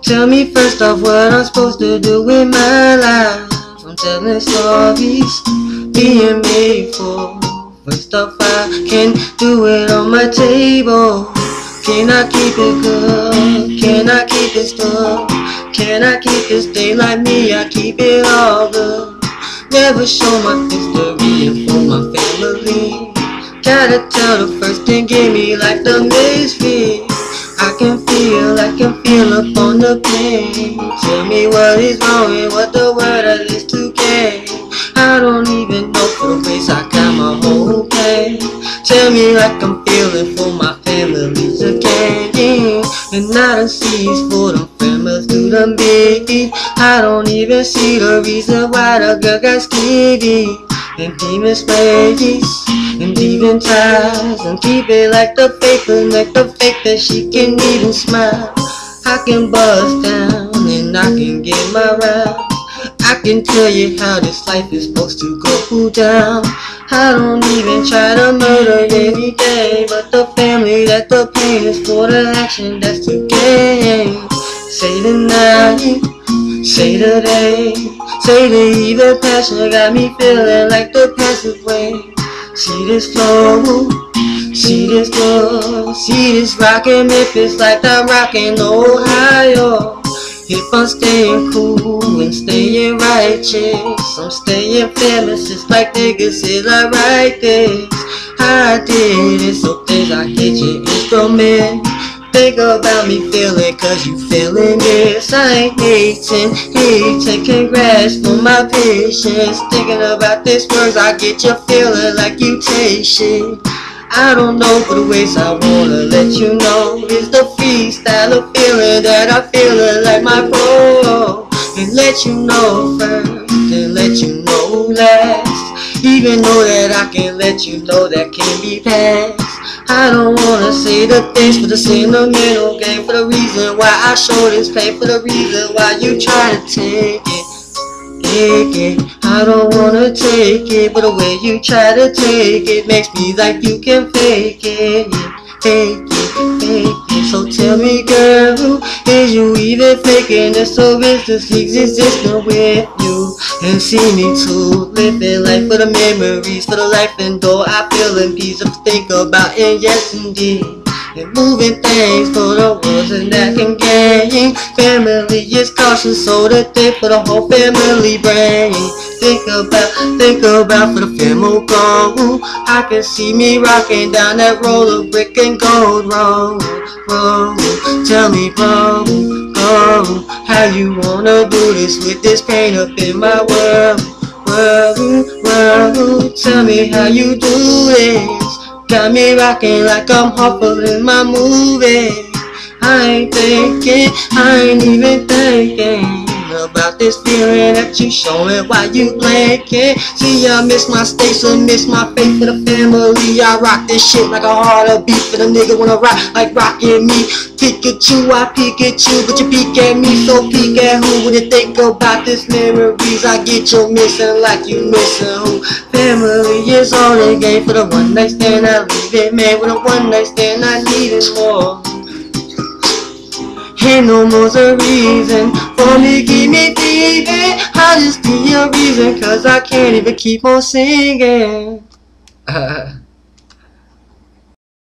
Tell me first off what I'm supposed to do with my life. I'm telling stories being made for. First off, I can do it on my table. Can I keep it good? Can I keep it stuck? Can I keep it stay like me? I keep it all good. Never show my history and for my family. Gotta tell the first thing give me like the mystery. I can feel up on the pain. Tell me what is wrong and what the word I list to gain. I don't even know for the ways I got my whole pain. Tell me like I'm feeling for my family's again. And I don't see for them families to the big. I don't even see the reason why the girl got skinny. And demon space, and demon ties, and keep it like the paper, make the fake that she can even smile. I can buzz down and I can get my round. I can tell you how this life is supposed to go down. I don't even try to murder anything but the family that the pain is for, the action that's to gain. Say the night, say the day, say the evil passion got me feeling like the passive way. See this flow, see this glow, see this rockin' Memphis like I'm rockin' Ohio. If I'm staying cool and staying righteous, I'm staying famous, it's like niggas said I write this. I did it, so things I get your instrument. Think about me feeling cause you feeling this. I ain't hating, congrats for my patience. Thinking about this words, I get you feeling like you take shit. I don't know for the ways I wanna let you know. It's the freestyle of feeling that I feelin' like my bro. And let you know first, and let you know last. Even though that I can let you know that can be passed. I don't wanna say the things for the sentimental game, for the reason why I show this pain, for the reason why you try to take it. I don't wanna take it, but the way you try to take it makes me like you can fake it, fake it. So tell me, girl, is you even faking this, or is this existing with you? And see me too, living life for the memories, for the life and though I feel in peace of think about it, yes indeed. And moving things for the world and that can gain. Family is cautious, so that they for the whole family brain. Think about for the family goal. I can see me rocking down that road of brick and gold road. Tell me, bro, how you wanna do this with this pain up in my world. Tell me how you do this. Got me rocking like I'm Hopper in my movie. I ain't even thinking about this feeling that you showing while you blinking. See, I miss my station, miss my faith for the family. I rock this shit like a heartbeat for the nigga wanna rock like rockin' me. Pikachu, I peek at you, but you peek at me, so peek at who? When you think about this memories, I get you missing like you missing who? Family is all they game for the one night stand. I leave it, man, with a one night stand, I need it more. Ain't no more's a reason for me, keep me breathing. I just need a reason, cause I can't even keep on singing.